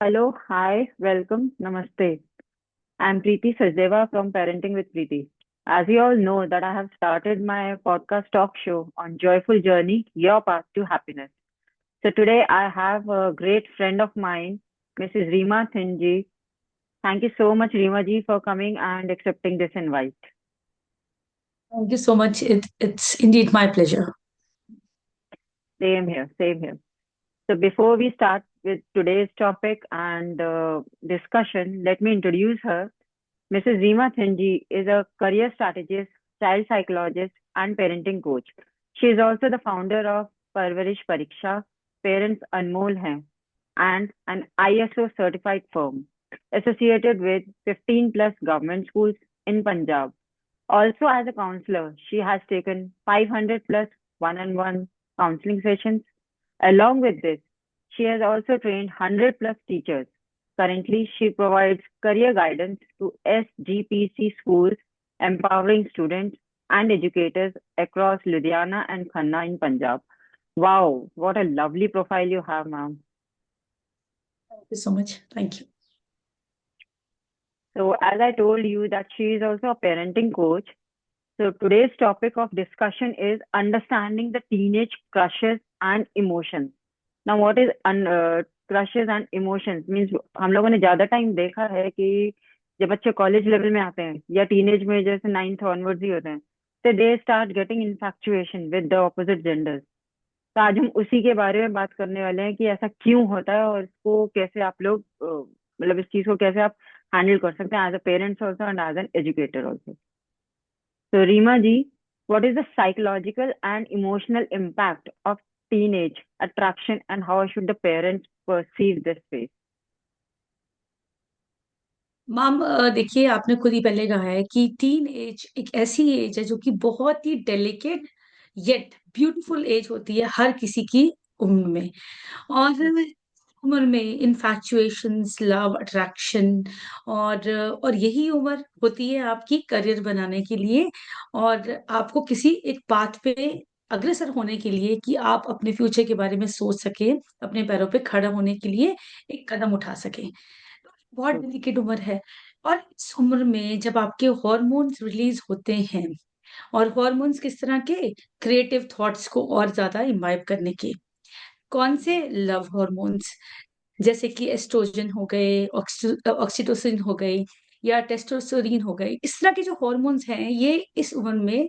Hello, hi, welcome, namaste. I'm Preeti Sachdeva from Parenting with Preeti. As you all know that I have started my podcast talk show on Joyful Journey, Your Path to Happiness. So today I have a great friend of mine, Mrs. Reema Thinji. Thank you so much, Reema ji, for coming and accepting this invite. Thank you so much. It's indeed my pleasure. Same here, same here. So before we start with today's topic and discussion, let me introduce her. Mrs. Reema Thinji is a career strategist, child psychologist, and parenting coach. She is also the founder of Parvarish Pariksha, Parents Anmol Hain, and an ISO certified firm associated with 15 plus government schools in Punjab. Also, as a counselor, she has taken 500 plus one on one counseling sessions. Along with this, she has also trained 100 plus teachers. Currently, she provides career guidance to SGPC schools, empowering students and educators across Ludhiana and Khanna in Punjab. Wow, what a lovely profile you have, ma'am. Thank you so much. Thank you. So, as I told you, that she is also a parenting coach. So today's topic of discussion is understanding the teenage crushes and emotions. Now what is crushes and emotions means हम लोगों ने ज्यादा time देखा है कि जब बच्चे college level में आते हैं या टीनेज में जैसे नाइन्थ ऑनवर्ड्स ही होते हैं तो they start getting इन्फैक्चुएशन with the opposite genders. तो आज हम उसी के बारे में बात करने वाले हैं कि ऐसा क्यों होता है और इसको कैसे आप लोग मतलब इस चीज को कैसे आप हैंडल कर सकते हैं as a parents also and as an educator also. So, Reema ji, what is the psychological and emotional impact of teenage attraction and how should the parents perceive this phase? Ma'am, देखिए, आपने खुद ही पहले कहा है कि teen age एक ऐसी as है जो कि बहुत ही डेलिकेट येट ब्यूटीफुल एज होती है हर किसी की उम्र में। और उम्र में इन्फैक्चुएशंस, लव, अट्रैक्शन और यही उम्र होती है आपकी करियर बनाने के लिए और आपको किसी एक पाथ पे अग्रसर होने के लिए कि आप अपने फ्यूचर के बारे में सोच सकें, अपने पैरों पे खड़ा होने के लिए एक कदम उठा सकें। बहुत So, डेलिकेट उम्र है और इस उम्र में जब आपके हॉर्मोन्स रिलीज होते हैं और हॉर्मोन्स किस तरह के क्रिएटिव थॉट्स को और ज्यादा इम्बाइब करने के कौन से लव हॉर्मोन्स जैसे कि एस्ट्रोजन हो गए, ऑक्सीटोसिन हो गई या टेस्टोस्टेरोन हो गई। इस तरह के जो हॉर्मोन्स हैं ये इस उम्र में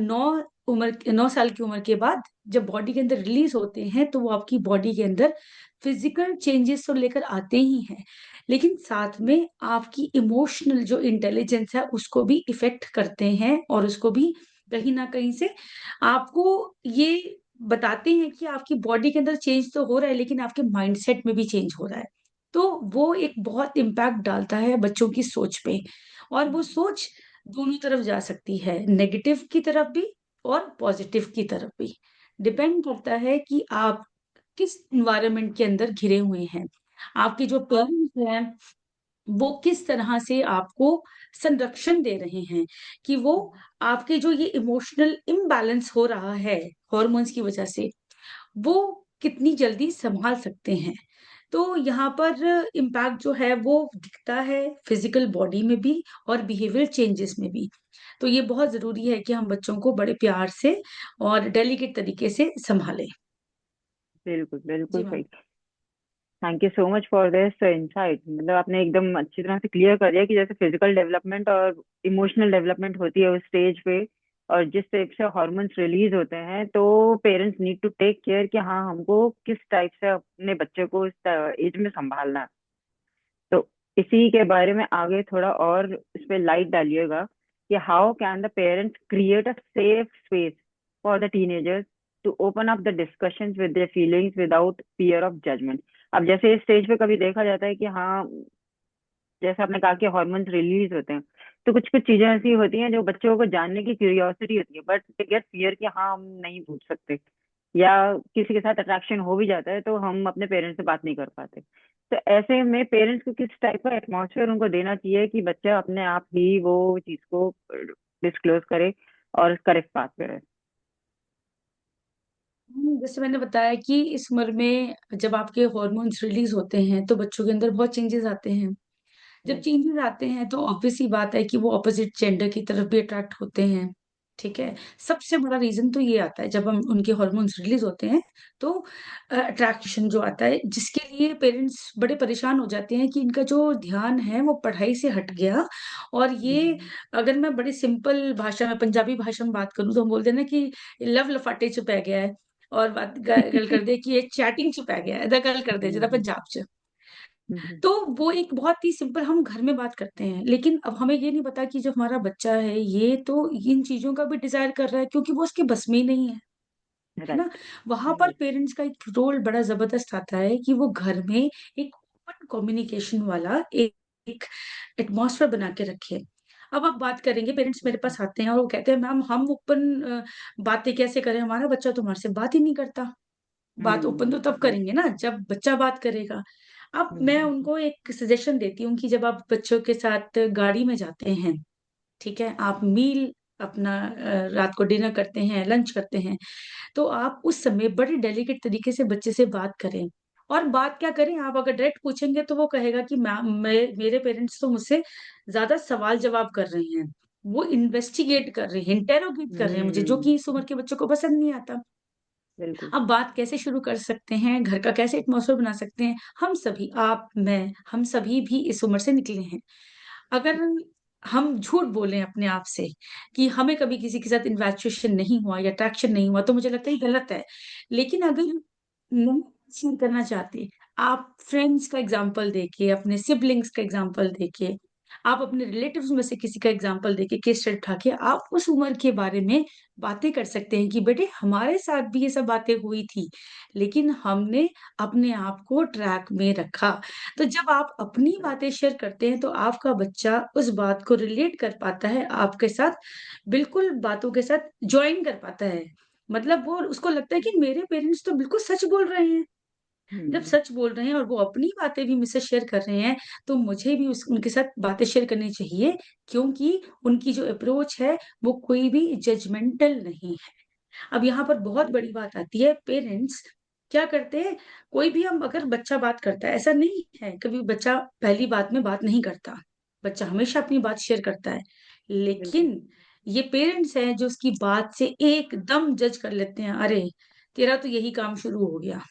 9 साल की उम्र के बाद जब बॉडी के अंदर रिलीज होते हैं तो वो आपकी बॉडी के अंदर फिजिकल चेंजेस तो लेकर आते ही हैं, लेकिन साथ में आपकी इमोशनल जो इंटेलिजेंस है उसको भी इफेक्ट करते हैं और उसको भी कहीं ना कहीं से आपको ये बताते हैं कि आपकी बॉडी के अंदर चेंज तो हो रहा है लेकिन आपके माइंडसेट में भी चेंज हो रहा है। तो वो एक बहुत इम्पैक्ट डालता है बच्चों की सोच पे और वो सोच दोनों तरफ जा सकती है, नेगेटिव की तरफ भी और पॉजिटिव की तरफ भी। डिपेंड करता है कि आप किस एनवायरनमेंट के अंदर घिरे हुए हैं। आपके जो पेरेंट्स हैं वो किस तरह से आपको संरक्षण दे रहे हैं कि वो आपके जो ये इमोशनल इम्बैलेंस हो रहा है हॉर्मोन्स की वजह से वो कितनी जल्दी संभाल सकते हैं। तो यहाँ पर इम्पैक्ट जो है वो दिखता है फिजिकल बॉडी में भी और बिहेवियर चेंजेस में भी। तो ये बहुत जरूरी है कि हम बच्चों को बड़े प्यार से और डेलिकेट तरीके से संभालें। बिल्कुल जी बिल्कुल मैम। सही। Thank you so much for this insight. मतलब आपने एकदम अच्छी तरह से क्लियर कर दिया कि जैसे फिजिकल डेवलपमेंट और इमोशनल डेवलपमेंट होती है उस स्टेज पे और जिस टाइप से हॉर्मोन्स रिलीज होते हैं तो parents need to take care कि हाँ हमको किस टाइप से अपने बच्चे को इस एज में संभालना है। तो इसी के बारे में आगे थोड़ा और इस पे लाइट डालिएगा कि how can the parents create a safe space for the teenagers to open up the discussions with their feelings without fear of judgement. अब जैसे इस स्टेज पे कभी देखा जाता है कि हाँ जैसे आपने कहा कि हॉर्मोन्स रिलीज होते हैं तो कुछ कुछ चीजें ऐसी होती हैं जो बच्चों को जानने की क्यूरियोसिटी होती है बट दे गेट फियर कि हाँ हम नहीं पूछ सकते या किसी के साथ अट्रैक्शन हो भी जाता है तो हम अपने पेरेंट्स से बात नहीं कर पाते। तो ऐसे में पेरेंट्स को किस टाइप का एटमॉस्फेयर उनको देना चाहिए कि बच्चा अपने आप ही वो चीज को डिस्क्लोज करे और करेक्ट पाथ पे रहे। जैसे मैंने बताया कि इस उम्र में जब आपके हॉर्मोन्स रिलीज होते हैं तो बच्चों के अंदर बहुत चेंजेस आते हैं। जब राइट। चेंजेस आते हैं तो ऑब्वियस सी बात है कि वो ऑपोजिट जेंडर की तरफ भी अट्रैक्ट होते हैं। ठीक है? सबसे बड़ा रीज़न तो ये आता है जब हम उनके हॉर्मोन्स रिलीज़ होते हैं तो अट्रैक्शन जो आता है जिसके लिए पेरेंट्स बड़े परेशान हो जाते हैं कि इनका जो ध्यान है वो पढ़ाई से हट गया। और ये अगर मैं बड़ी सिंपल भाषा में पंजाबी भाषा में बात करूँ तो हम बोलते हैं ना कि लव लफाटे च पै गया है और बात गल कर दे कि ये चैटिंग च पै गया है, इदा गल कर दे जिदा पंजाब च। तो वो एक बहुत ही सिंपल हम घर में बात करते हैं, लेकिन अब हमें ये नहीं पता कि जो हमारा बच्चा है, ये तो इन चीज़ों का भी डिज़ायर कर रहा है क्योंकि वो उसके बस में ही नहीं है राइट। ना? वहाँ पर पेरेंट्स का एक रोल बड़ा ज़बरदस्त आता है कि वो घर में एक ओपन कम्युनिकेशन वाला एक एटमॉस्फेयर बना के रखें। अब आप बात करेंगे पेरेंट्स मेरे पास आते हैं और वो कहते हैं मैम हम ओपन बातें कैसे करें? हमारा बच्चा तो हमारे से बात ही नहीं करता। बात ओपन तो तब राइट। करेंगे ना जब बच्चा बात करेगा। अब मैं उनको एक सजेशन देती हूँ कि जब आप बच्चों के साथ गाड़ी में जाते हैं, ठीक है? आप मील अपना रात को डिनर करते हैं, लंच करते हैं, तो आप उस समय बड़े डेलिकेट तरीके से बच्चे से बात करें। और बात क्या करें, आप अगर डायरेक्ट पूछेंगे तो वो कहेगा कि मैम मेरे पेरेंट्स तो मुझसे ज़्यादा सवाल-जवाब कर रहे हैं। वो इन्वेस्टिगेट कर रहे हैं, इंटेरोगेट कर रहे हैं मुझे, जो कि इस उम्र के बच्चों को पसंद नहीं आता। बिल्कुल। अब बात कैसे शुरू कर सकते हैं, घर का कैसे एटमॉस्फेयर बना सकते हैं? हम सभी, आप, मैं, हम सभी भी इस उम्र से निकले हैं। अगर हम झूठ बोलें अपने आप से कि हमें कभी किसी के साथ इन्फैचुएशन नहीं हुआ या अट्रैक्शन नहीं हुआ, तो मुझे लगता है ये गलत है। लेकिन अगर नहीं शेयर करना चाहते, आप फ्रेंड्स का एग्ज़ाम्पल देके, अपने सिबलिंग्स का एग्ज़ाम्पल देके, आप अपने रिलेटिव्स में से किसी का एग्ज़ाम्पल देके, केस स्टडी उठा के आप उस उम्र के बारे में बातें कर सकते हैं कि बेटे हमारे साथ भी ये सब बातें हुई थी, लेकिन हमने अपने आप को ट्रैक में रखा। तो जब आप अपनी बातें शेयर करते हैं, तो आपका बच्चा उस बात को रिलेट कर पाता है आपके साथ, बिल्कुल बातों के साथ जॉइन कर पाता है। मतलब वो उसको लगता है कि मेरे पेरेंट्स तो बिल्कुल सच बोल रहे हैं। जब हम्म। सच बोल रहे हैं और वो अपनी बातें भी मुझसे शेयर कर रहे हैं, तो मुझे भी उस उनके साथ बातें शेयर करनी चाहिए क्योंकि उनकी जो अप्रोच है, वो कोई भी जजमेंटल नहीं है। अब यहाँ पर बहुत बड़ी बात आती है, पेरेंट्स क्या करते हैं, कोई भी हम अगर बच्चा बात करता है, ऐसा नहीं है कभी बच्चा पहली बात में बात नहीं करता। बच्चा हमेशा अपनी बात शेयर करता है। बिल्कुल। लेकिन ये पेरेंट्स हैं जो उसकी बात से एकदम जज कर लेते हैं, अरे! तेरा तो यही काम शुरू हो गया।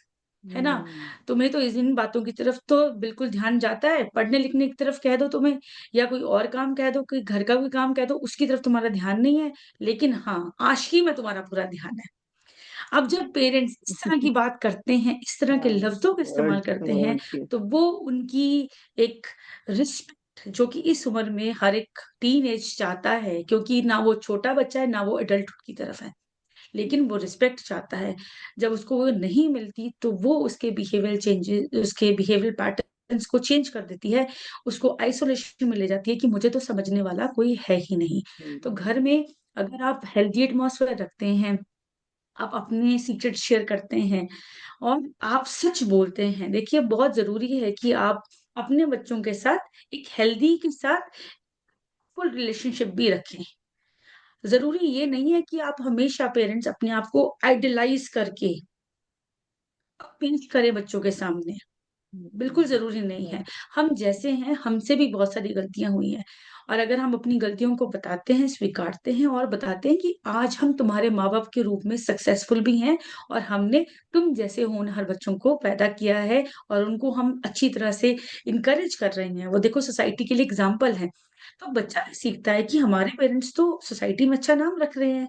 है ना? हम्म। तुम्हें तो इन बातों की तरफ तो बिल्कुल ध्यान जाता है, पढ़ने-लिखने की तरफ कह दो तुम्हें या कोई और काम कह दो, कोई घर का कोई काम कह दो, उसकी तरफ तुम्हारा ध्यान नहीं है, लेकिन हाँ, आशिकी में तुम्हारा पूरा ध्यान है। अब जब पेरेंट्स इस तरह की बात करते हैं, इस तरह के हाँ। लफ्ज़ों का इस्तेमाल वर्ड्स करते हैं, वर्ड्स, यस। तो वो उनकी एक रिस्पेक्ट जो कि इस उम्र में हर एक टीनेज चाहता है क्योंकि ना वो छोटा बच्चा है, ना वो एडल्टहुड की तरफ है। लेकिन वो रिस्पेक्ट चाहता है। जब उसको वो नहीं मिलती तो वो उसके बिहेवियरल पैटर्न्स को चेंज कर देती है। उसको आइसोलेशन में ले जाती है कि मुझे तो समझने वाला कोई है ही नहीं। तो हम्म। घर में अगर आप हेल्दी एटमॉस्फेयर रखते हैं, आप अपने सीक्रेट शेयर करते हैं और आप सच बोलते हैं। देखिए बहुत ज़रूरी है कि आप अपने बच्चों के साथ एक हेल्दी के साथ फुल रिलेशनशिप भी रखें। ज़रूरी ये नहीं है कि आप हमेशा पेरेंट्स अपने आप को आइडलाइज़ करके पेश करें बच्चों के सामने, बिल्कुल ज़रूरी नहीं है। राइट। हम जैसे हैं, हमसे भी बहुत सारी गलतियाँ हुई हैं और अगर हम अपनी गलतियों को बताते हैं, स्वीकारते हैं और बताते हैं कि आज हम तुम्हारे माँ-बाप के रूप में सक्सेसफुल भी हैं और हमने तुम जैसे होनहार बच्चों को पैदा किया है और उनको हम अच्छी तरह से इनकरेज कर रहे हैं। वो देखो सोसाइटी के लिए एग्ज़ाम्पल हैं। तो बच्चा भी सीखता है कि हमारे पेरेंट्स तो सोसाइटी में अच्छा नाम रख रहे हैं।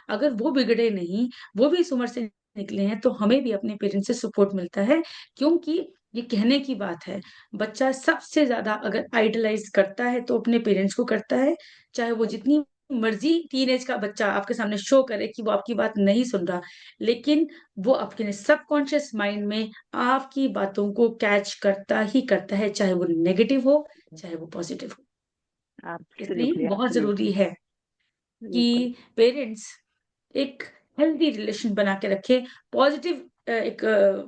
अगर वो बिगड़े नहीं, वो भी इस उम्र से निकले हैं, तो हमें भी अपने पेरेंट्स से सपोर्ट मिलता है क्योंकि ये कहने की बात है, बच्चा सबसे ज़्यादा अगर आइडलाइज़ करता है तो अपने पेरेंट्स को करता है, चाहे वो जितनी मर्ज़ी टीनेज का बच्चा आपके सामने शो करे कि वो आपकी बात नहीं सुन रहा, लेकिन वो आपके सबकॉन्शियस माइंड में आपकी बातों को कैच करता ही करता है, चाहे वो नेगेटिव हो, चाहे वो पॉज़िटिव हो। इसलिए एब्सोल्युटली, बहुत ज़रूरी एब्सोल्युटली। है कि बिल्कुल। पेरेंट्स एक हेल्दी रिलेशन बना के रखें, पॉज़िटिव एक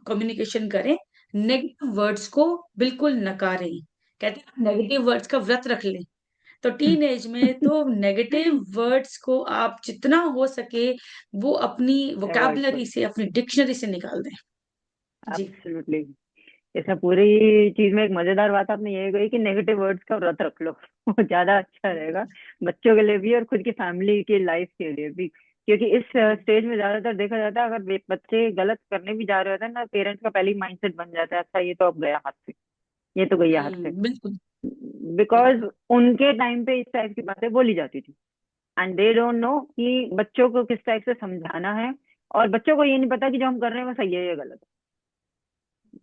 कम्युनिकेशन करें, नेगेटिव वर्ड्स को बिल्कुल नकारें। कहते हैं नेगेटिव वर्ड्स का व्रत रख लें, तो टीन एज में तो नेगेटिव वर्ड्स को आप जितना हो सके वो अपनी अवॉइड वोकैबुलरी करो। से, अपनी डिक्शनरी से निकाल दें। जी। एब्सोल्युटली। ऐसा पूरी चीज में एक मजेदार बात आपने ये कही कि नेगेटिव वर्ड्स का व्रत रख लो। वो ज्यादा अच्छा रहेगा, बच्चों के लिए भी और खुद की फैमिली की लाइफ के लिए भी। क्योंकि इस स्टेज में ज्यादातर देखा जाता है, अगर बच्चे गलत करने भी जा रहे होते हैं ना, पेरेंट्स का पहले ही माइंडसेट बन जाता है, अच्छा ये तो अब गया हाथ से, ये तो गई हाथ से। बिल्कुल, बिकॉज बिल्कुल। उनके टाइम पे इस टाइप की बातें बोली जाती थी, एंड दे डोंट नो कि बच्चों को किस टाइप से समझाना है। और बच्चों को ये नहीं पता कि जो हम कर रहे हैं वो सही है या गलत है।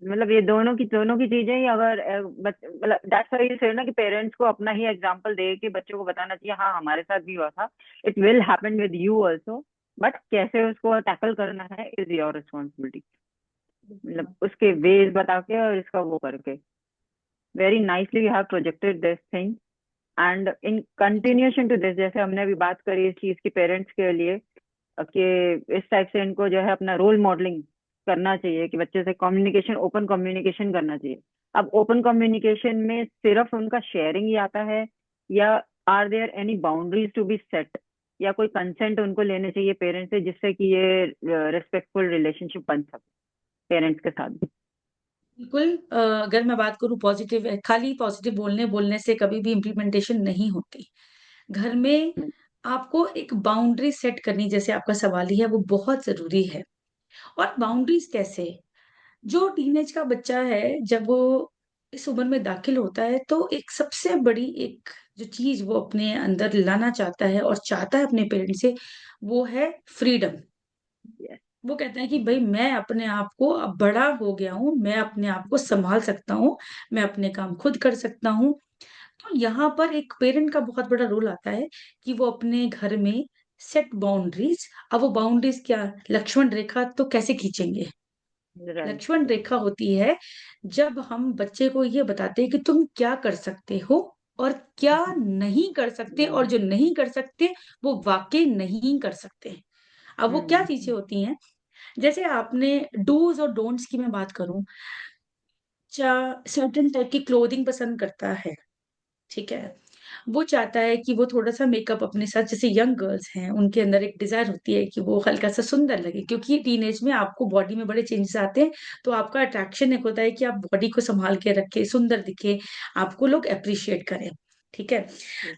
मतलब ये दोनों की चीजें ही अगर मतलब दैट्स व्हाई यू सेड ना कि पेरेंट्स को अपना ही एग्जांपल दे के बच्चों को बताना चाहिए, हाँ हमारे साथ भी हुआ था, it will happen with you also, but कैसे उसको टैकल करना है इज योर रिस्पॉन्सिबिलिटी। मतलब उसके वेज बता के और इसका वो करके very nicely you have projected this thing. And in continuation to this, जैसे हमने अभी बात करी इस चीज की पेरेंट्स के लिए, कि इस टाइप से इनको जो है अपना रोल मॉडलिंग करना चाहिए, कि बच्चे से कम्युनिकेशन, ओपन कम्युनिकेशन करना चाहिए। अब ओपन कम्युनिकेशन में सिर्फ उनका शेयरिंग ही आता है, या are there any boundaries to be set, या कोई कंसेंट उनको लेने चाहिए पेरेंट्स से, जिससे कि ये रिस्पेक्टफुल रिलेशनशिप बन सके पेरेंट्स के साथ भी। बिल्कुल। अगर मैं बात करूँ पॉजिटिव, खाली पॉजिटिव बोलने बोलने से कभी भी इम्प्लीमेंटेशन नहीं होती। घर में आपको एक बाउंड्री सेट करनी, जैसे आपका सवाल ही है, वो बहुत ज़रूरी है। और बाउंड्रीज़ कैसे? जो टीनेज का बच्चा है, जब वो इस उम्र में दाखिल होता है, तो एक सबसे बड़ी एक जो चीज़ वो अपने अंदर लाना चाहता है और चाहता है अपने पेरेंट्स से, वो है फ्रीडम। यस। वो कहता है कि भई मैं अपने आप को अब बड़ा हो गया हूँ, मैं अपने आप को सँभाल सकता हूँ, मैं अपने काम खुद कर सकता हूँ। तो यहाँ पर एक पेरेंट का बहुत बड़ा रोल आता है कि वो अपने घर में सेट बाउंड्रीज़। अब वो बाउंड्रीज़ क्या, लक्ष्मण रेखा तो कैसे खींचेंगे? राइट। लक्ष्मण रेखा होती है जब हम बच्चे को ये बताते हैं कि तुम क्या कर सकते हो और क्या नहीं कर सकते, और जो नहीं कर सकते वो वाक़ई नहीं कर सकते। अब वो क्या चीज़ें होती हैं, जैसे आपने डूज़ और डोंट्स की मैं बात करूँ, सर्टेन टाइप की क्लोथिंग पसंद करता है, ठीक है? वो चाहता है कि वो थोड़ा-सा मेकअप अपने साथ, जैसे यंग गर्ल्स हैं, उनके अंदर एक डिज़ायर होती है कि वो हल्का-सा सुंदर लगे, क्योंकि टीनेज में आपको बॉडी में बड़े चेंजेस आते हैं, तो आपका अट्रैक्शन एक होता है कि आप बॉडी को सँभाल के रखें, सुंदर दिखें, आपको लोग एप्रिशिएट करें, ठीक है?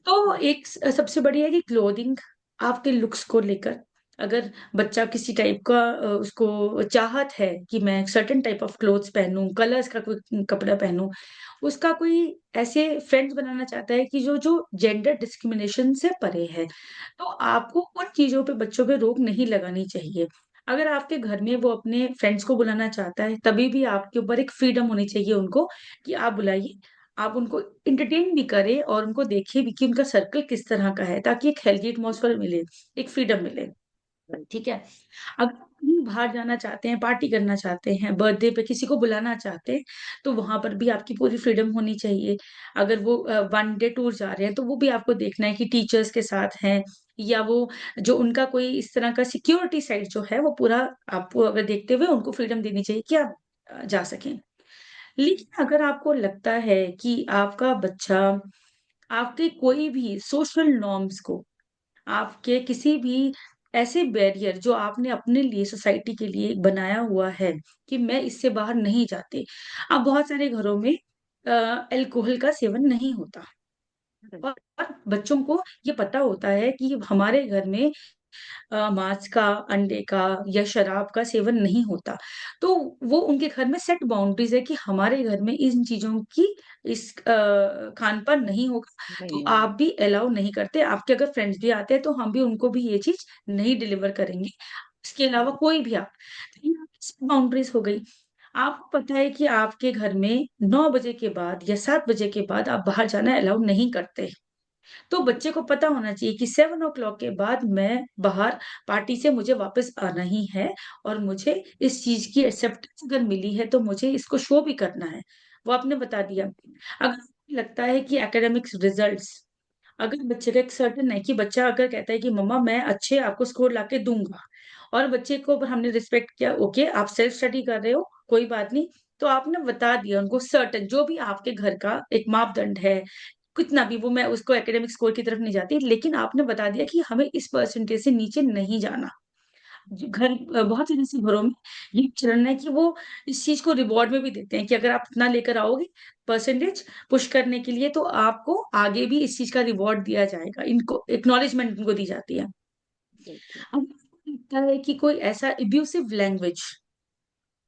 तो एक सबसे बड़ी है कि क्लोथिंग आपके लुक्स को लेकर, अगर बच्चा किसी टाइप का उसको चाहत है कि मैं सर्टेन टाइप ऑफ क्लोथ्स पहनूं, कलर्स का कोई कपड़ा पहनूं, उसका कोई ऐसे फ्रेंड्स बनाना चाहता है कि जो जो जेंडर डिस्क्रिमिनेशन से परे है, तो आपको उन चीजों पे बच्चों पे रोक नहीं लगानी चाहिए। अगर आपके घर में वो अपने फ्रेंड्स को बुलाना चाहता है, तभी भी आपके ऊपर एक फ्रीडम होनी चाहिए उनको कि आप बुलाइए, आप उनको एंटरटेन भी करें और उनको देखें भी कि उनका सर्कल किस तरह का है, ताकि एक हेल्दी एटमॉस्फेयर मिले, एक फ्रीडम मिले, ठीक है? अगर आप कहीं बाहर जाना चाहते हैं, पार्टी करना चाहते हैं, बर्थडे पे किसी को बुलाना चाहते हैं, तो वहाँ पर भी आपकी पूरी फ्रीडम होनी चाहिए। अगर वो वन डे टूर जा रहे हैं, तो वो भी आपको देखना है कि टीचर्स के साथ हैं, या वो जो उनका कोई इस तरह का सिक्योरिटी साइड जो है, वो पूरा आपको अगर देखते हुए उनको फ्रीडम देनी चाहिए कि आप जा सकें। लेकिन अगर आपको लगता है कि आपका बच्चा आपके कोई भी सोशल नॉर्म्स को, आपके किसी भी ऐसे बैरियर जो आपने अपने लिए, सोसाइटी के लिए बनाया हुआ है कि मैं इससे बाहर नहीं जाते। अब बहुत सारे घरों में अल्कोहल का सेवन नहीं होता, और बच्चों को ये पता होता है कि हमारे घर में माँस का, अंडे का या शराब का सेवन नहीं होता। तो वो उनके घर में सेट बाउंड्रीज़ है कि हमारे घर में इन चीज़ों की इस खान-पान नहीं होगा, तो नहीं आप होगा। भी अलाउ नहीं करते। आपके अगर फ्रेंड्स भी आते हैं, तो हम भी उनको भी ये चीज़ नहीं डिलीवर करेंगे। इसके अलावा कोई भी आप, तो ये आपकी सेट बाउंड्रीज़ हो गई। आपको पता है कि आपके घर में 9 बजे के बाद या 7 बजे के बाद आप बाहर जाना अलाउ नहीं करते। तो बच्चे को पता होना चाहिए कि 7 ओ क्लॉक के बाद मैं बाहर पार्टी से मुझे वापस आना ही है, और मुझे इस चीज़ की एक्सेप्टेंस अगर मिली है, तो मुझे इसको शो भी करना है। वो आपने बता दिया। अगर आपको लगता है कि एकेडमिक्स रिजल्ट्स, अगर बच्चे का एक सर्टेन है कि बच्चा अगर कहता है कि मम्मा मैं अच्छे आपको स्कोर लाके दूँगा, और बच्चे को अगर हमने रिस्पेक्ट किया, ओके आप सेल्फ स्टडी कर रहे हो, कोई बात नहीं। तो आपने बता दिया उनको सर्टेन जो भी आपके घर का एक मापदंड है, कितना भी वो मैं उसको एकेडमिक स्कोर की तरफ नहीं जाती, लेकिन आपने बता दिया कि हमें इस परसेंटेज से नीचे नहीं जाना। बहुत सारे ऐसे घरों में ये चलन है कि वो इस चीज़ को रिवॉर्ड में भी देते हैं कि अगर आप इतना लेकर आओगे परसेंटेज पुश करने के लिए, तो आपको आगे भी इस चीज़ का रिवॉर्ड दिया जाएगा। इनको एक्नॉलेजमेंट इनको दी जाती है। बिल्कुल। अब आपको लगता है कि कोई ऐसा अब्यूसिव लैंग्वेज,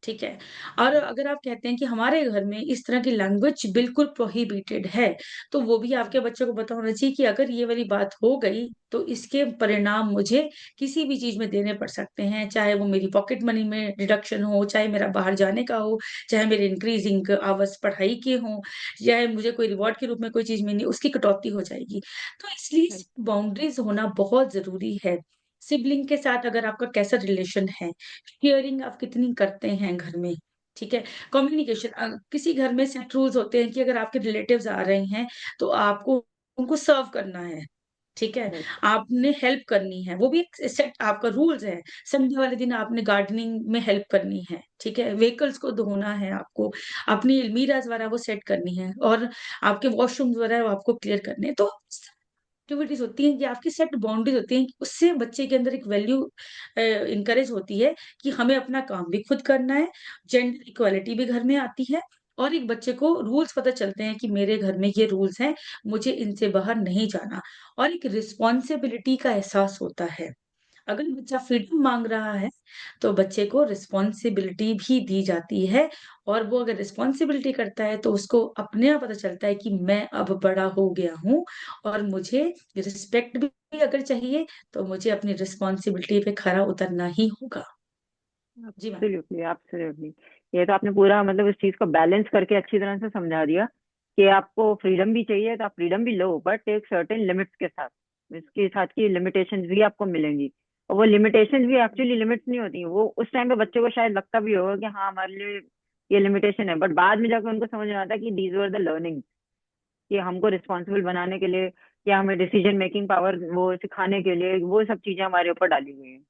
ठीक है। और अगर आप कहते हैं कि हमारे घर में इस तरह की लैंग्वेज बिल्कुल प्रोहिबिटेड है, तो वो भी आपके बच्चों को पता होना चाहिए कि अगर ये वाली बात हो गई, तो इसके परिणाम मुझे किसी भी चीज़ में देने पड़ सकते हैं। चाहे वो मेरी पॉकेट मनी में रिडक्शन हो, चाहे मेरा बाहर जाने का हो, चाहे मेरे इंक्रीज़िंग आवर्स पढ़ाई के हों, चाहे मुझे कोई रिवॉर्ड के रूप में कोई चीज़ मिलनी, उसकी कटौती हो जाएगी। तो इसलिए Right. बाउंड्रीज़ होना बहुत ज़रूरी है। सिबलिंग के साथ अगर आपका कैसा रिलेशन है, शेयरिंग आप कितनी करते हैं घर में, ठीक है? कम्युनिकेशन किसी घर में सेट रूल्स होते हैं कि अगर आपके रिलेटिव्स आ रहे हैं, तो आपको उनको सर्व करना है, ठीक है? Right. आपने हेल्प करनी है, वो भी एक सेट आपका रूल्स है। संडे वाले दिन आपने गार्डनिंग में हेल्प करनी है, ठीक है? व्हीकल्स को धोना है आपको, अपनी अलमीराज़ वगैरह वो सेट करनी है और आपके वॉशरूम्स वगैरह वो आपको क्लियर करने हैं। तो एक्टिविटीज़ होती हैं, ये आपकी सेट बाउंड्रीज़ होती हैं, उससे बच्चे के अंदर एक वैल्यू एनकरेज होती है कि हमें अपना काम भी खुद करना है, जेंडर इक्वालिटी भी घर में आती है और एक बच्चे को रूल्स पता चलते हैं कि मेरे घर में ये रूल्स हैं, मुझे इनसे बाहर नहीं जाना और एक रिस्पॉन्सिबिलिटी का एहसास होता है। अगर बच्चा फ्रीडम माँग रहा है, तो बच्चे को रिस्पॉन्सिबिलिटी भी दी जाती है और वो अगर रिस्पॉन्सिबिलिटी करता है, तो उसको अपने आप पता चलता है कि मैं अब बड़ा हो गया हूँ और मुझे रिस्पेक्ट भी अगर चाहिए, तो मुझे अपनी रिस्पॉन्सिबिलिटी पे खरा उतरना ही होगा। जी मैम। Absolutely, absolutely. ये तो आपने पूरा मतलब इस चीज को बैलेंस करके अच्छी तरह से समझा दिया कि आपको फ्रीडम भी चाहिए तो आप फ्रीडम भी लो, बट एक सर्टेन लिमिट्स के साथ। इसके साथ की लिमिटेशंस भी आपको मिलेंगी, और वो लिमिटेशंस भी एक्चुअली लिमिट्स नहीं होती, वो उस टाइम पे बच्चे को शायद लगता भी होगा कि हाँ हमारे लिए ये लिमिटेशन है, बट बाद में जाकर उनको समझ में आता है कि दीज वर द लर्निंग, कि हमको रिस्पॉन्सिबल बनाने के लिए या हमें डिसीजन मेकिंग पावर वो सिखाने के लिए वो सब चीजें हमारे ऊपर डाली हुई हैं।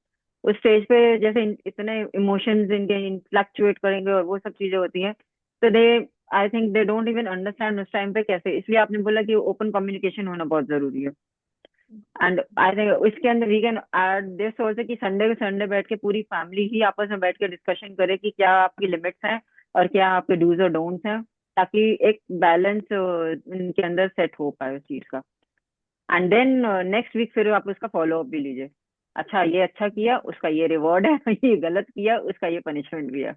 उस स्टेज पे जैसे इतने इमोशंस इनके फ्लक्चुएट करेंगे और वो सब चीजें होती हैं, तो they I think they don't even understand उस टाइम पे कैसे, इसलिए आपने बोला कि ओपन कम्युनिकेशन होना बहुत जरूरी है। एंड आई थिंक इसके अंदर we can add this also कि संडे बैठ के पूरी फैमिली ही आपस में बैठ के डिस्कशन करे कि क्या आपकी लिमिट्स हैं और क्या आपके डूज और डोंट्स हैं, ताकि एक बैलेंस इनके अंदर सेट हो पाए उस चीज का। एंड देन नेक्स्ट वीक फिर आप उसका फॉलो अप भी लीजिए। अच्छा ये अच्छा किया उसका ये रिवॉर्ड है, ये गलत किया उसका ये पनिशमेंट भी है।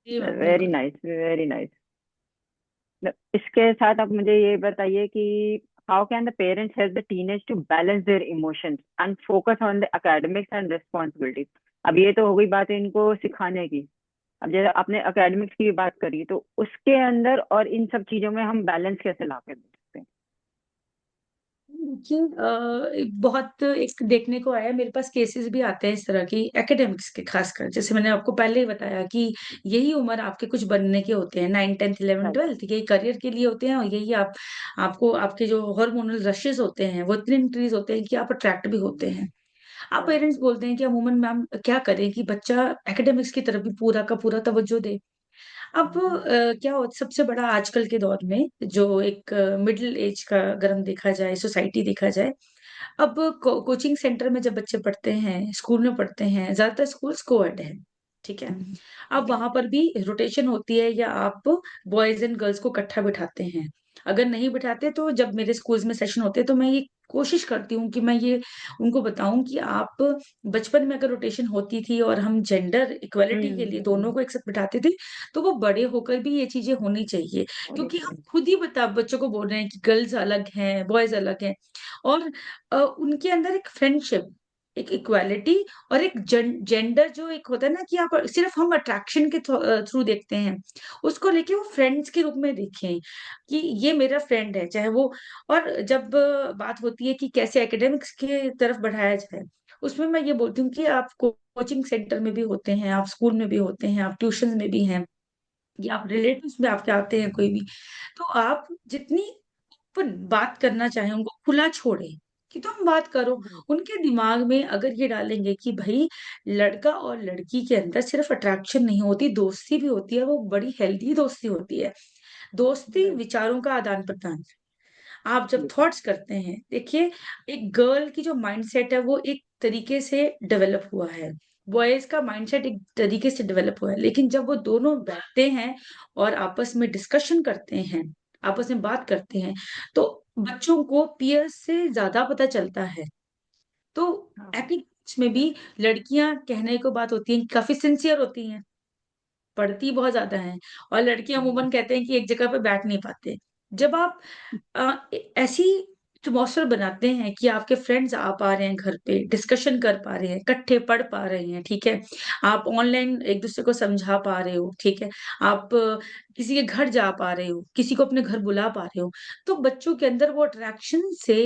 जी मैम, वेरी बिल्कुल। Nice, very nice. इसके साथ आप मुझे ये बताइए कि how can the parents help the teenage to balance their emotions and focus on the academics and responsibilities. अब ये तो हो गई बात इनको सिखाने की। अब जैसे आपने एकेडमिक्स की बात करी, तो उसके अंदर और इन सब चीजों में हम बैलेंस कैसे ला कर दे सकते हैं? देखिए एक बहुत एक देखने को आया है, मेरे पास केसेस भी आते हैं इस तरह की एकेडमिक्स के खासकर, जैसे मैंने आपको पहले ही बताया कि यही उम्र आपके कुछ बनने के होते हैं, 9, 10th, 11, राइट। 12th, यही करियर के लिए होते हैं और यही आप आपको आपके जो हार्मोनल रशेस होते हैं वो इतने इंक्रीज होते हैं कि आप अट्रैक्ट भी होते हैं। आप राइट। पेरेंट्स बोलते हैं कि अमूमन मैम क्या करें कि बच्चा एकेडमिक्स की तरफ भी पूरा का पूरा तवज्जो दे। अब क्या हो सबसे बड़ा आजकल के दौर में जो एक मिडिल एज का अगर हम देखा जाए, सोसाइटी देखा जाए, अब कोचिंग सेंटर में जब बच्चे पढ़ते हैं, स्कूल में पढ़ते हैं, ज़्यादातर स्कूल्स को-एड है, ठीक है? अब वहाँ पर भी रोटेशन होती है या आप बॉयज़ एंड गर्ल्स को इकट्ठा बिठाते हैं। अगर नहीं बिठाते तो जब मेरे स्कूल्स में सेशन होते हैं तो मैं ये कोशिश करती हूँ कि मैं ये उनको बताऊँ कि आप बचपन में अगर रोटेशन होती थी और हम जेंडर इक्वालिटी के लिए हम्म। दोनों को एक साथ बिठाते थे, तो वो बड़े होकर भी ये चीज़ें होनी चाहिए। होनी क्योंकि हम चाहिए। खुद ही बच्चों को बोल रहे हैं कि गर्ल्स अलग हैं, बॉयज़ अलग हैं और उनके अंदर एक फ्रेंडशिप, एक इक्वालिटी और एक जेंडर जो एक होता है ना कि आप सिर्फ हम अट्रैक्शन के थ्रू देखते हैं, उसको लेके वो फ्रेंड्स के रूप में देखें कि ये मेरा फ्रेंड है, चाहे वो और जब बात होती है कि कैसे एकेडमिक्स की तरफ बढ़ाया जाए, उसमें मैं ये बोलती हूँ कि आप कोचिंग सेंटर में भी होते हैं, आप स्कूल में भी होते हैं, आप ट्यूशन में भी हैं या आप रिलेटिव्स में आपके आते हैं कोई भी, तो आप जितनी ओपन बात करना चाहें, उनको खुला छोड़ें कि तुम बात करो। उनके दिमाग में अगर ये डालेंगे कि भई लड़का और लड़की के अंदर सिर्फ अट्रैक्शन नहीं होती, दोस्ती भी होती है, वो बड़ी हेल्दी दोस्ती होती है। दोस्ती राइट। विचारों का आदान-प्रदान। आप जब बिल्कुल। थॉट्स करते हैं, देखिए एक गर्ल की जो माइंडसेट है वो एक तरीके से डेवलप हुआ है, बॉयज का माइंडसेट एक तरीके से डेवलप हुआ है, लेकिन जब वो दोनों बैठते हैं और आपस में डिस्कशन करते हैं, आपस में बात करते हैं, तो बच्चों को पीयर्स से ज्यादा पता चलता है। तो हाँ। एकेडमिक्स में भी लड़कियां, कहने को बात होती है, काफी सिंसियर होती हैं, पढ़ती बहुत ज़्यादा हैं, और लड़कियाँ हम्म। अमूमन कहते हैं कि एक जगह पे बैठ नहीं पाते। जब आप ऐसी एटमॉस्फेयर बनाते हैं कि आपके फ्रेंड्स आ पा रहे हैं घर पे, डिस्कशन कर पा रहे हैं, इकट्ठे पढ़ पा रहे हैं, ठीक है? आप ऑनलाइन एक-दूसरे को समझा पा रहे हो, ठीक है? आप किसी के घर जा पा रहे हो, किसी को अपने घर बुला पा रहे हो, तो बच्चों के अंदर वो अट्रैक्शन से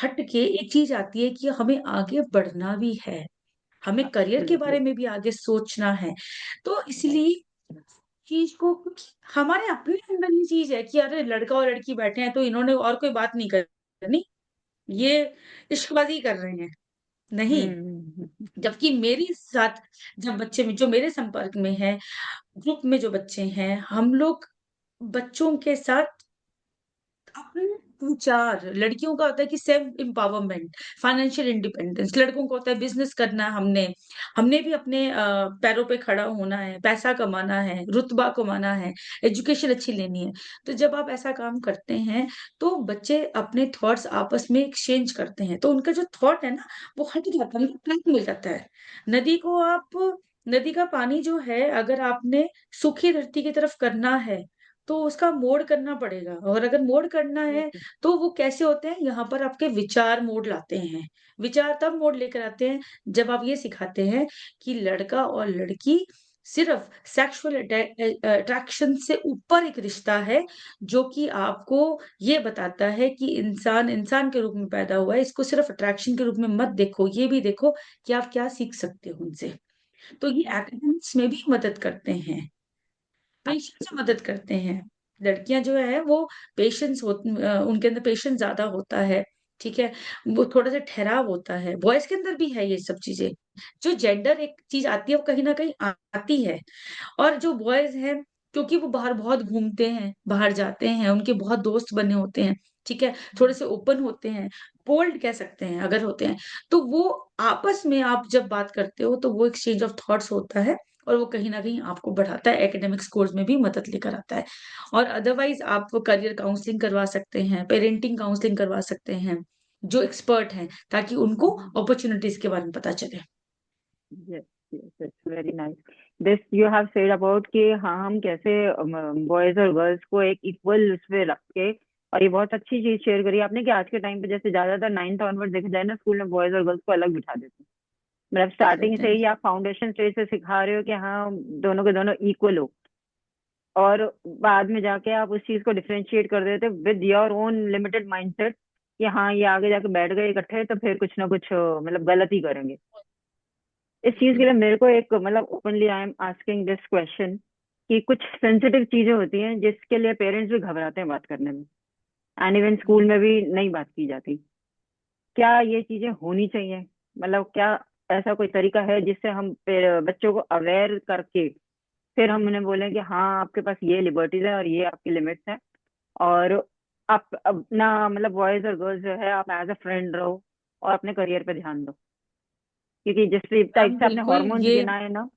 हट के एक चीज़ आती है कि हमें आगे बढ़ना भी है। हमें करियर के बारे बिल्कुल। में भी आगे सोचना है। तो राइट। इसलिए चीज़ को कुछ हमारे अपने अंदर ये चीज़ है कि अरे लड़का और लड़की बैठे हैं तो इन्होंने और कोई बात नहीं करनी, ये इश्कबाज़ी कर रहे हैं। नहीं, जबकि मेरे साथ जब बच्चे में जो मेरे संपर्क में हैं, ग्रुप में जो बच्चे हैं, हम लोग बच्चों के साथ अपने विचार, लड़कियों का होता है कि सेल्फ एम्पावरमेंट, फाइनेंशियल इंडिपेंडेंस, लड़कों को होता है बिज़नेस करना है हमने। हमने भी अपने पैरों पे खड़ा होना है, पैसा कमाना है, रुतबा कमाना है, एजुकेशन अच्छी लेनी है। तो जब आप ऐसा काम करते हैं, तो बच्चे अपने थॉट्स आपस में एक्सचेंज करते हैं। तो उनका जो थॉट है ना, वो हट जाता है, उनको ट्रैक मिल जाता है। नदी को आप नदी का पानी जो है, अगर आपने सूखी धरती की तरफ करना है, तो उसका मोड़ करना पड़ेगा, और अगर मोड़ करना है, बिल्कुल। तो वो कैसे होते हैं, यहाँ पर आपके विचार मोड़ लाते हैं। विचार तब मोड़ लेकर आते हैं, जब आप ये सिखाते हैं कि लड़का और लड़की सिर्फ सेक्सुअल अट्रैक्शन से ऊपर एक रिश्ता है, जो कि आपको ये बताता है कि इंसान इंसान के रूप में पैदा हुआ है, इसको सिर्फ अट्रैक्शन के रूप में मत देखो, ये भी देखो कि आप क्या सीख सकते हो उनसे। तो ये एकेडमिक्स में भी मदद करते हैं। पेशेंस से मदद करते हैं। लड़कियाँ जो है वो उनके अंदर पेशेंस ज़्यादा होता है, ठीक है? वो थोड़ा-सा ठहराव होता है, बॉयज़ के अंदर भी है ये सब चीज़ें। जो जेंडर एक चीज़ आती है वो कहीं न कहीं आती है, और जो बॉयज़ हैं, क्योंकि वो बाहर बहुत घूमते हैं, बाहर जाते हैं, उनके बहुत दोस्त बने होते हैं, ठीक है? थोड़े-से ओपन होते हैं, बोल्ड कह सकते हैं अगर होते हैं, तो वो आपस में आप जब बात करते हो तो वो एक्सचेंज ऑफ थॉट्स होता है, और वो कहीं न कहीं आपको बढ़ाता है, एकेडमिक स्कोर्स में भी मदद लेकर आता है। और अदरवाइज़ आप करियर काउंसलिंग करवा सकते हैं, पेरेंटिंग काउंसलिंग करवा सकते हैं, जो एक्सपर्ट हैं, ताकि उनको अपॉर्च्युनिटीज़ के बारे में पता चले। Yes. Yes, it's very nice this you have said about कि हाँ हम कैसे बॉयज और गर्ल्स को एक इक्वल उस पे रख के, और ये बहुत अच्छी चीज शेयर करी आपने कि आज के टाइम पे जैसे ज्यादातर 9th ऑनवर्ड देखा जाए ना, स्कूल में बॉयज और गर्ल्स को अलग बिठा देते हैं। मतलब कर स्टार्टिंग देते से हैं। ही आप फाउंडेशन स्टेज से सिखा रहे हो कि हाँ दोनों के दोनों इक्वल हो, और बाद में जाके आप उस चीज को डिफरेंशिएट कर देते with your own limited mindset कि हाँ ये आगे जाके बैठ गए इकट्ठे तो फिर कुछ ना कुछ मतलब गलत ही करेंगे। इस चीज के लिए मेरे को एक मतलब openly I am asking this question कि कुछ सेंसिटिव चीजें होती हैं जिसके लिए पेरेंट्स भी घबराते हैं बात करने में, एंड इवन स्कूल में भी नहीं बात की जाती। क्या ये चीजें होनी चाहिए? मतलब क्या ऐसा कोई तरीका है जिससे हम बच्चों को अवेयर करके फिर हम उन्हें बोलें कि हाँ आपके पास ये लिबर्टीज है और ये आपकी लिमिट्स हैं, और आप अपना मतलब बॉयज और गर्ल्स जो है आप एज अ फ्रेंड रहो और अपने करियर पे ध्यान दो, क्योंकि जिस टाइप हम से आपने बिल्कुल हॉर्मोन्स ये गिनाए ना,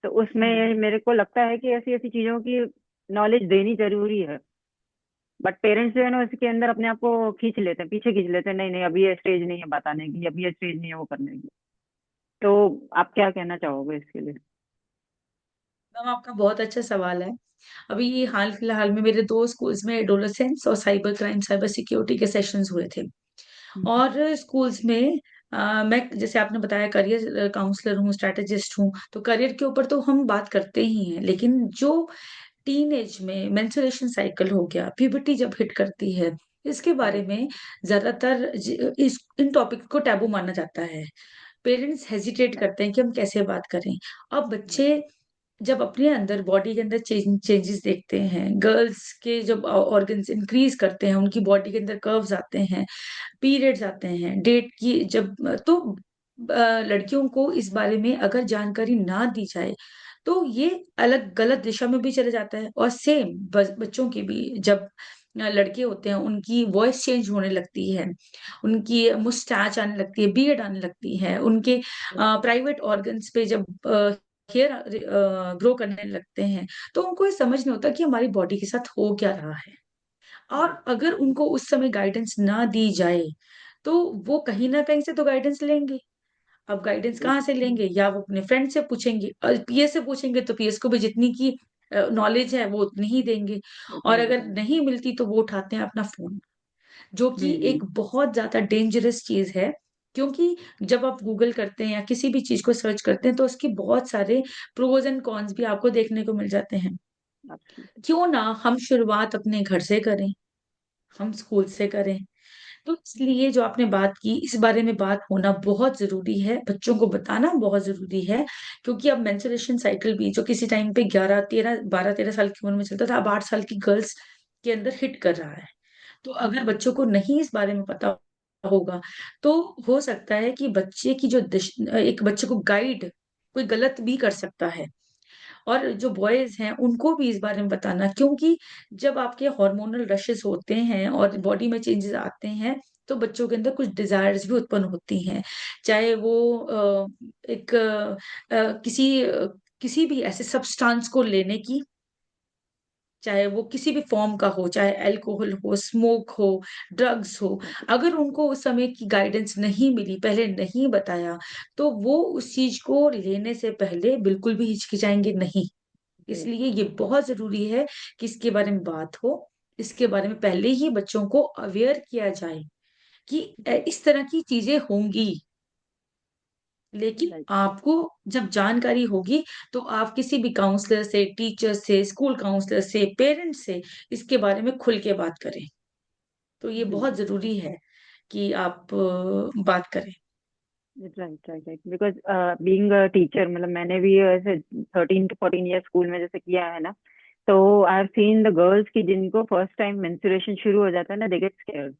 तो हुँ। उसमें मेरे को लगता है कि ऐसी ऐसी चीजों की नॉलेज देनी जरूरी है। बट पेरेंट्स जो है ना इसके अंदर अपने आप को खींच लेते हैं, पीछे खींच लेते हैं, नहीं नहीं अभी ये स्टेज नहीं है बताने की, अभी ये स्टेज नहीं है वो करने की। तो आप क्या कहना चाहोगे इसके लिए? मैम आपका बहुत अच्छा सवाल है। अभी ये हाल-फिलहाल में मेरे 2 स्कूल्स में एडोलेसेंस और साइबर क्राइम, साइबर सिक्योरिटी के सेशंस हुए थे। हम्म। और स्कूल्स में मैं जैसे आपने बताया करियर काउंसलर हूँ, स्ट्रैटेजिस्ट हूँ, तो करियर के ऊपर तो हम बात करते ही हैं। लेकिन जो टीनेज में मेंस्ट्रुएशन साइकिल हो गया, प्यूबर्टी जब हिट करती है, इसके बारे राइट। में ज़्यादातर इस इन टॉपिक को टैबू माना जाता है। Parents hesitate right. करते हैं कि हम कैसे बात करें। अब बच्चे जब अपने अंदर बॉडी के अंदर चेंजेस देखते हैं, गर्ल्स के जब ऑर्गन्स इंक्रीज़ करते हैं, उनकी बॉडी के अंदर कर्व्स आते हैं, पीरियड्स आते हैं, डेट की जब तो लड़कियों को इस बारे में अगर जानकारी ना दी जाए, तो ये अलग गलत दिशा में भी चले जाता है, और सेम बच्चों की भी जब लड़के होते हैं उनकी वॉइस चेंज होने लगती है, उनकी मुस्टैच आने लगती है, बियर्ड आने लगती है, उनके प्राइवेट ऑर्गन्स पे जब हेयर ग्रो करने लगते हैं, तो उनको ये समझ नहीं होता कि हमारी बॉडी के साथ हो क्या रहा है। और अगर उनको उस समय गाइडेंस ना दी जाए, तो वो कहीं ना कहीं से तो गाइडेंस लेंगे। अब गाइडेंस कहाँ से लेंगे? या वो अपने फ्रेंड से पूछेंगे, और पीएस से पूछेंगे तो पीएस को भी जितनी की नॉलेज है वो उतनी ही देंगे। और उतनी अगर बताएंगे। नहीं मिलती तो वो उठाते हैं अपना फोन, जो कि हम्म। एक बहुत ज्यादा डेंजरस चीज है। क्योंकि जब आप गूगल करते हैं या किसी भी चीज को सर्च करते हैं तो उसके बहुत सारे प्रोज एंड कॉन्स भी आपको देखने को मिल जाते हैं। एब्सोल्युटली। क्यों ना हम शुरुआत अपने घर से करें, हम स्कूल से करें। तो इसलिए जो आपने बात की, इस बारे में बात होना बहुत जरूरी है, बच्चों को बताना बहुत जरूरी है। क्योंकि अब मेंस्ट्रुएशन साइकिल भी जो किसी टाइम पे 11 13 12 13 साल की उम्र में चलता था, अब 8 साल की गर्ल्स के अंदर हिट कर रहा है। तो अगर बच्चों को नहीं इस बारे में पता होगा, तो हो सकता है कि बच्चे की एक बच्चे को गाइड कोई गलत भी कर सकता है। और जो बॉयज हैं उनको भी इस बारे में बताना, क्योंकि जब आपके हार्मोनल रशेस होते हैं और बॉडी में चेंजेस आते हैं, तो बच्चों के अंदर कुछ डिजायर्स भी उत्पन्न होती हैं। चाहे वो एक किसी भी ऐसे सब्सटेंस को लेने की, चाहे वो किसी भी फॉर्म का हो, चाहे अल्कोहल हो, स्मोक हो, ड्रग्स हो। अगर उनको उस समय की गाइडेंस नहीं मिली, पहले नहीं बताया, तो वो उस चीज को लेने से पहले बिल्कुल भी हिचकिचाएंगे नहीं। इसलिए ये बहुत जरूरी है कि इसके बारे में बात हो, इसके बारे में पहले ही बच्चों को अवेयर किया जाए कि इस तरह की चीजें होंगी। लेकिन राइट। आपको जब जानकारी होगी, तो आप किसी भी काउंसलर से, टीचर से, स्कूल काउंसलर से, पेरेंट्स से इसके बारे में खुल के बात करें। तो ये बहुत बिल्कुल। जरूरी है कि आप बात करें। Right right right, because being a teacher, मतलब मैंने भी ऐसे 13 to 14 ईयर स्कूल में जैसे किया है ना, तो I have seen the girls की जिनको फर्स्ट टाइम मेंस्ट्रुएशन शुरू हो जाता है ना, दे गेट स्कैर्ड।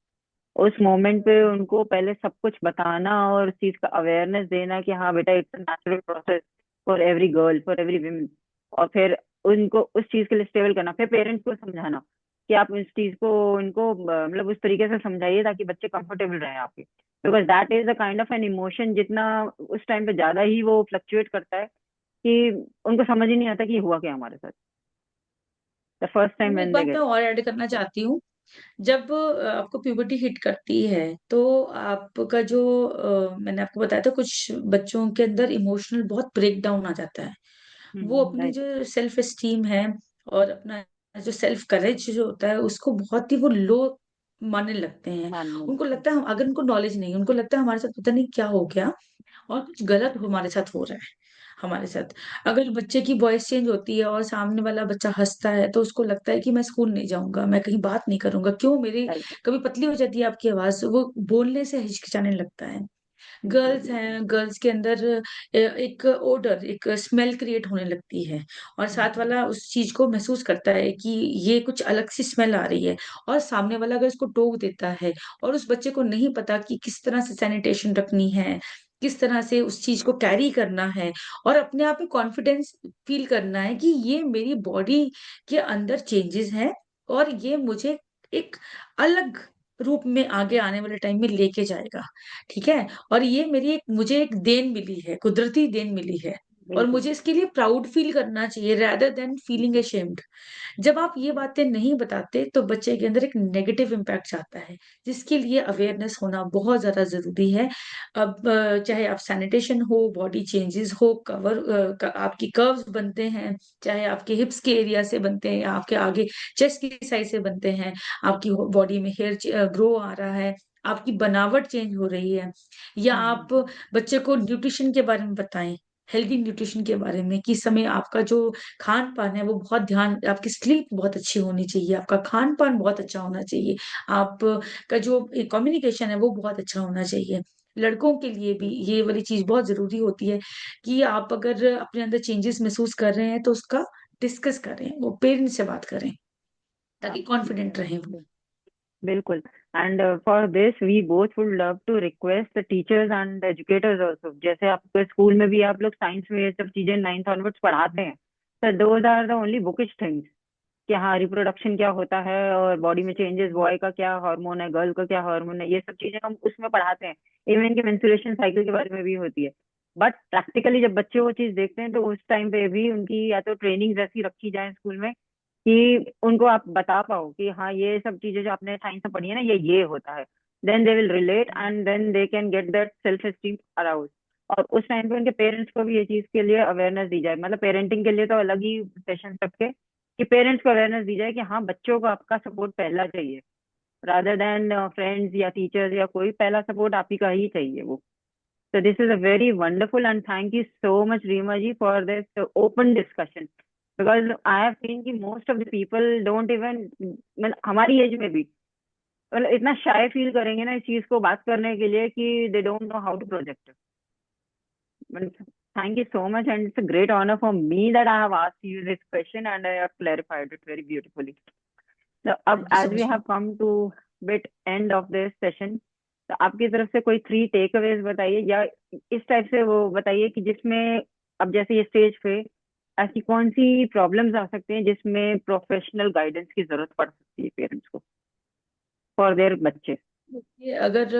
उस मोमेंट पे उनको पहले सब कुछ बताना और उस चीज का अवेयरनेस देना कि हाँ बेटा, it's a natural process for every girl, for every women. और फिर उनको उस चीज के लिए स्टेबल करना, फिर पेरेंट्स को समझाना कि आप इस चीज को उनको मतलब उस तरीके से समझाइए ताकि बच्चे कंफर्टेबल रहे आपके। Because that is a kind of an emotion, जितना उस टाइम पे ज्यादा ही वो फ्लक्चुएट करता है कि उनको समझ ही नहीं आता कि ये हुआ क्या हमारे साथ, द फर्स्ट टाइम एक व्हेन दे बात मैं गेट। और ऐड करना चाहती हूँ। जब आपको प्यूबर्टी हिट करती है, तो आपका जो मैंने आपको बताया था, कुछ बच्चों के अंदर इमोशनल बहुत ब्रेक डाउन आ जाता है। वो अपनी राइट। जो सेल्फ एस्टीम है और अपना जो सेल्फ करेज जो होता है, उसको बहुत ही वो लो मानने लगते हैं। मानने उनको लगते हैं। लगता है अगर उनको नॉलेज नहीं, उनको लगता है हमारे साथ पता नहीं क्या हो गया और कुछ गलत हमारे साथ हो रहा है हमारे साथ। अगर बच्चे की वॉइस चेंज होती है और सामने वाला बच्चा हंसता है, तो उसको लगता है कि मैं स्कूल नहीं जाऊंगा, मैं कहीं बात नहीं करूंगा। क्यों? मेरी राइट। कभी पतली हो जाती है आपकी आवाज, वो बोलने से हिचकिचाने लगता है। गर्ल्स बिल्कुल। हैं, गर्ल्स के अंदर एक ओडर, एक स्मेल क्रिएट होने लगती है, और साथ बिल्कुल। वाला उस चीज को महसूस करता है कि ये कुछ अलग सी स्मेल आ रही है। और सामने वाला अगर उसको टोक देता है, और उस बच्चे को नहीं पता कि किस तरह से सैनिटेशन रखनी है, किस तरह से उस चीज को कैरी करना है, और अपने आप में कॉन्फिडेंस फील करना है कि ये मेरी बॉडी के अंदर चेंजेस हैं, और ये मुझे एक अलग रूप में आगे आने वाले टाइम में लेके जाएगा। ठीक है? और ये मुझे एक देन मिली है, कुदरती देन मिली है, और बिल्कुल। मुझे इसके लिए प्राउड फील करना चाहिए, rather देन फीलिंग बिल्कुल। ashamed। जब आप ये बातें नहीं बताते, तो बच्चे के अंदर एक नेगेटिव इम्पैक्ट आता है, जिसके लिए अवेयरनेस होना बहुत ज्यादा जरूरी है। अब चाहे आप सैनिटेशन हो, बॉडी चेंजेस हो, आपकी कर्व्स बनते हैं, चाहे आपके हिप्स के एरिया से बनते हैं, या आपके आगे चेस्ट की साइड से बनते हैं, आपकी बॉडी में हेयर ग्रो आ रहा है, आपकी बनावट चेंज हो रही है, या आप हम्म। बच्चे को न्यूट्रिशन के बारे में बताएं, हेल्दी न्यूट्रिशन के बारे में, कि इस समय आपका जो खान पान है वो बहुत ध्यान, आपकी स्लीप बहुत अच्छी होनी चाहिए, आपका खान पान बहुत अच्छा होना चाहिए, आपका जो कम्युनिकेशन है वो बहुत अच्छा होना चाहिए। लड़कों के लिए भी ये वाली चीज बहुत जरूरी होती है कि आप अगर अपने अंदर चेंजेस महसूस कर रहे हैं, तो उसका डिस्कस करें, वो पेरेंट्स से बात करें, ताकि Absolutely, कॉन्फिडेंट रहें वो। absolutely. बिल्कुल। And for this we both would love to request the teachers and educators also, जैसे आपके स्कूल में भी आप लोग साइंस में ये सब चीजें 9th ऑनवर्ड्स पढ़ाते हैं, तो those are the only bookish things. कि हाँ रिप्रोडक्शन क्या होता है और बॉडी में चेंजेस, बॉय का क्या हार्मोन है, गर्ल का क्या हार्मोन है, ये सब चीजें हम उसमें पढ़ाते हैं। इवन के मेंस्ट्रुएशन साइकिल के बारे में भी होती है। बट प्रैक्टिकली जब बच्चे वो चीज देखते हैं तो उस टाइम पे भी उनकी या तो ट्रेनिंग ऐसी रखी जाए स्कूल में कि उनको आप बता पाओ कि हाँ ये सब चीजें जो आपने साइंस में पढ़ी है ना ये होता है। Then they will relate and then they can get that self esteem arouse. और उस टाइम पे उनके पेरेंट्स को भी ये चीज के लिए अवेयरनेस दी जाए, मतलब पेरेंटिंग के लिए तो अलग ही सेशन रखे कि पेरेंट्स को अवेयरनेस दी जाए कि हाँ बच्चों को आपका सपोर्ट पहला चाहिए, रादर देन फ्रेंड्स या टीचर्स या कोई, पहला सपोर्ट आप ही का ही चाहिए वो। So this is a very wonderful and thank you so much Reema ji for this open discussion, because I have seen कि most of the people don't even, मतलब हमारी एज में भी मतलब इतना शाय फील करेंगे ना इस चीज को बात करने के लिए कि they don't know how to project. But thank you so much and it's a great honor for me that I have asked you this question and I have clarified it very beautifully. So अब thank you as so we much have come to bit end of this session, तो आपकी तरफ से कोई 3 take Awez बताइए या इस type से वो बताइए कि जिसमें अब जैसे ये स्टेज पे ऐसी कौन सी प्रॉब्लम्स आ सकते हैं जिसमें प्रोफेशनल गाइडेंस की जरूरत पड़ सकती है पेरेंट्स को फॉर देयर बच्चे। मैम। अगर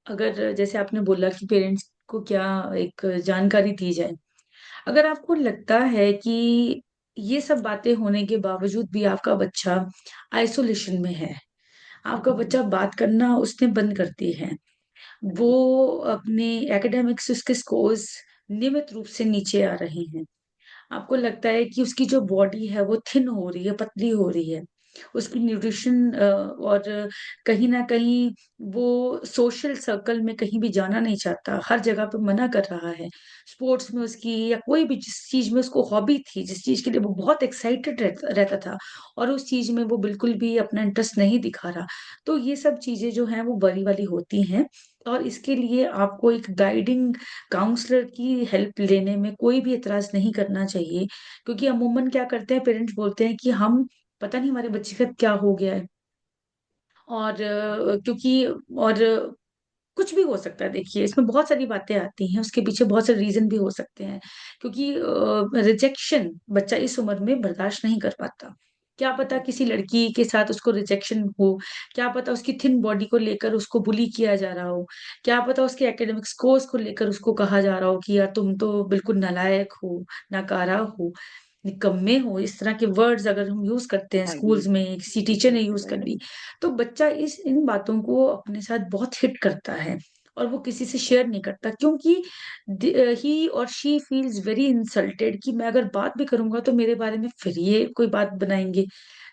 अगर जैसे आपने बोला कि पेरेंट्स को क्या एक जानकारी दी जाए, अगर आपको लगता है कि ये सब बातें होने के बावजूद भी आपका बच्चा आइसोलेशन में है, आपका बच्चा बात करना उसने बंद कर दी है, वो अपने एकेडमिक्स उसके स्कोर्स नियमित रूप से नीचे आ रहे हैं, आपको लगता है कि उसकी जो बॉडी है वो थिन हो रही है, पतली हो रही है, उसकी न्यूट्रिशन और कहीं न कहीं वो सोशल सर्कल में कहीं भी जाना नहीं चाहता, हर जगह पे मना कर रहा है। स्पोर्ट्स में उसकी या कोई भी जिस चीज़ में उसको हॉबी थी, जिस चीज़ के लिए वो बहुत एक्साइटेड रहता था और उस चीज़ में वो बिल्कुल भी अपना इंटरेस्ट नहीं दिखा रहा। तो ये सब चीज़ें जो हैं वो बड़ी वाली होती हैं और इसके लिए आपको एक गाइडिंग काउंसलर की हेल्प लेने में कोई भी एतराज़ नहीं करना चाहिए, क्योंकि अमूमन क्या करते हैं पेरेंट्स बोलते हैं कि हम पता नहीं हमारे बच्चे का क्या हो गया है और क्योंकि और कुछ भी हो सकता है देखिए, इसमें बहुत सारी बातें आती हैं, उसके पीछे बहुत सारे रीज़न भी हो सकते हैं, क्योंकि रिजेक्शन बच्चा इस उम्र में बर्दाश्त नहीं कर पाता। क्या पता किसी लड़की के साथ उसको रिजेक्शन हो, क्या पता उसकी थिन बॉडी को लेकर उसको बुली किया जा रहा हो, क्या पता उसके एकेडमिक स्कोर्स को लेकर उसको कहा जा रहा हो कि यार तुम तो बिल्कुल नालायक हो, नकारा हो, निकम्मे हो, इस तरह के वर्ड्स अगर हम यूज़ करते हैं एग्री। स्कूल्स में, किसी टीचर ने यूज़ कर ली, तो बच्चा इस इन बातों को अपने साथ बहुत हिट करता है और वो किसी से शेयर नहीं करता क्योंकि ही और शी फील्स वेरी इंसल्टेड कि मैं अगर बात भी करूंगा तो मेरे बारे में फिर ये कोई बात बनाएंगे।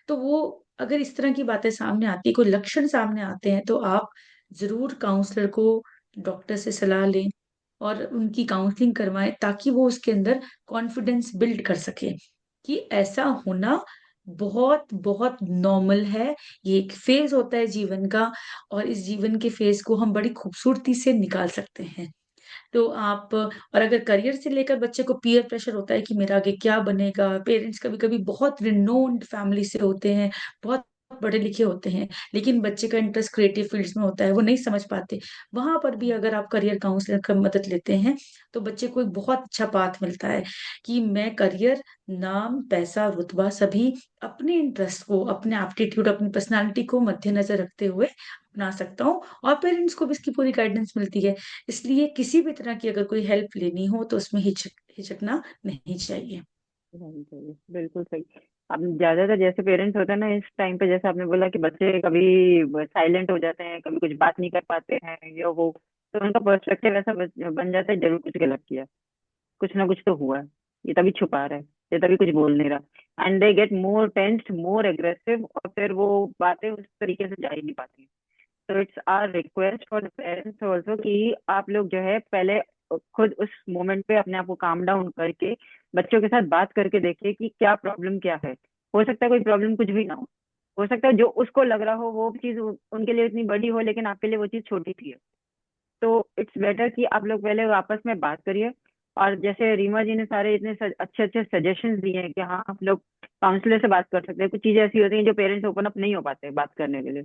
तो वो अगर इस तरह की बातें सामने आती, कोई लक्षण सामने आते हैं तो आप जरूर काउंसलर को, डॉक्टर से सलाह लें और उनकी काउंसलिंग करवाएं ताकि वो उसके अंदर कॉन्फिडेंस बिल्ड कर सके कि ऐसा होना बहुत बहुत नॉर्मल है। ये एक फेज होता है जीवन का और इस जीवन के फेज को हम बड़ी खूबसूरती से निकाल सकते हैं। तो आप और अगर करियर से लेकर बच्चे को पीयर प्रेशर होता है कि मेरा आगे क्या बनेगा, पेरेंट्स कभी-कभी बहुत रिनोन्ड फैमिली से होते हैं, बहुत पढ़े लिखे होते हैं, लेकिन बच्चे का इंटरेस्ट क्रिएटिव फील्ड्स में होता है, वो नहीं समझ पाते। वहाँ पर भी अगर आप करियर काउंसलर का मदद लेते हैं, तो बच्चे को एक बहुत अच्छा पाथ मिलता है कि मैं करियर, नाम, पैसा, रुतबा सभी अपने इंटरेस्ट को, अपने एप्टीट्यूड, अपनी पर्सनैलिटी को मद्देनज़र रखते हुए अपना सकता हूँ और पेरेंट्स को भी इसकी पूरी गाइडेंस मिलती है। इसलिए किसी भी तरह की अगर कोई हेल्प लेनी हो तो उसमें हिचकना नहीं चाहिए। नहीं चाहिए, बिल्कुल सही। अब ज्यादातर जैसे पेरेंट्स होते हैं ना इस टाइम पे, जैसे आपने बोला कि बच्चे कभी साइलेंट हो जाते हैं, कभी कुछ बात नहीं कर पाते हैं या वो, तो उनका पर्सपेक्टिव ऐसा बन जाता है जरूर कुछ गलत किया, कुछ ना कुछ तो हुआ है, ये तभी छुपा रहा है, ये तभी कुछ बोल नहीं रहा, and they get more tensed more aggressive और फिर वो बातें उस तरीके से जा ही नहीं पाती। तो it's our request for the parents also कि आप लोग जो है पहले खुद उस मोमेंट पे अपने आप को काम डाउन करके बच्चों के साथ बात करके देखिए कि क्या प्रॉब्लम क्या है। हो सकता है कोई प्रॉब्लम कुछ भी ना हो सकता है जो उसको लग रहा हो वो चीज उनके लिए इतनी बड़ी हो लेकिन आपके लिए वो चीज छोटी थी। तो इट्स बेटर कि आप लोग पहले आपस में बात करिए। और जैसे रीमा जी ने सारे इतने अच्छे अच्छे सजेशंस दिए हैं कि हाँ आप लोग काउंसलर से बात कर सकते हैं, कुछ चीजें ऐसी होती हैं जो पेरेंट्स ओपन अप नहीं हो पाते बात करने के लिए,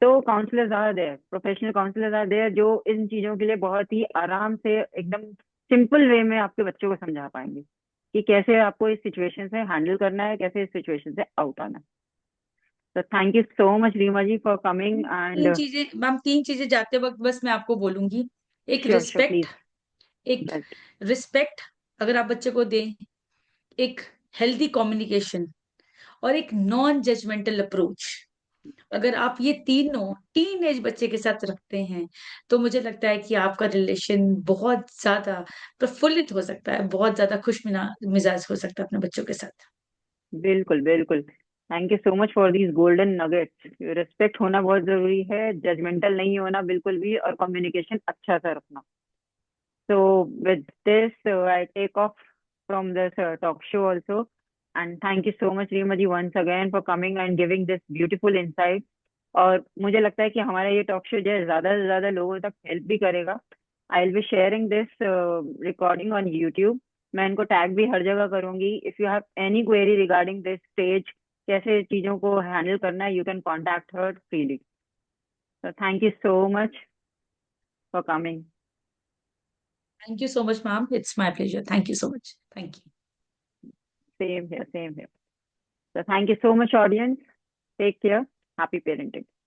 तो counsellors are there, professional counsellors are there जो इन चीजों के लिए बहुत ही आराम से एकदम सिंपल वे में आपके बच्चों को समझा पाएंगे कि कैसे आपको इस सिचुएशन से हैंडल करना है, कैसे इस सिचुएशन से आउट आना है। तो thank you so much Reema ji for coming and 3 चीज़ें मैम 3 चीज़ें जाते वक़्त बस मैं आपको बोलूँगी। एक श्योर श्योर रिस्पेक्ट प्लीज। एक राइट। रिस्पेक्ट अगर आप बच्चे को दें, एक हेल्दी कम्युनिकेशन और एक नॉन जजमेंटल अप्रोच। अगर आप ये तीनों टीनेज बच्चे के साथ रखते हैं, तो मुझे लगता है कि आपका रिलेशन बहुत ज़्यादा प्रफुल्लित हो सकता है, बहुत ज़्यादा खुशमिना मिज़ाज हो सकता है अपने बच्चों के साथ। बिल्कुल बिल्कुल। Thank you so much for these golden nuggets. Respect होना बहुत जरूरी है, जजमेंटल नहीं होना बिल्कुल भी, और कम्युनिकेशन अच्छा सा रखना। So with this, I take off from this talk show also. And thank you so much, Reema ji, once again for coming and giving this beautiful insight. और मुझे लगता है कि हमारा ये टॉक शो जो है ज्यादा से ज्यादा लोगों तक हेल्प भी करेगा। I will be sharing this recording on YouTube. मैं इनको टैग भी हर जगह करूंगी। If you have any query regarding this stage, कैसे चीजों को हैंडल करना है, you can contact her freely. So thank you so much for coming. Thank you so much ma'am, it's my pleasure. Thank you so much. Thank you. Same here, same here. So thank you so much, audience. Take care. Happy parenting.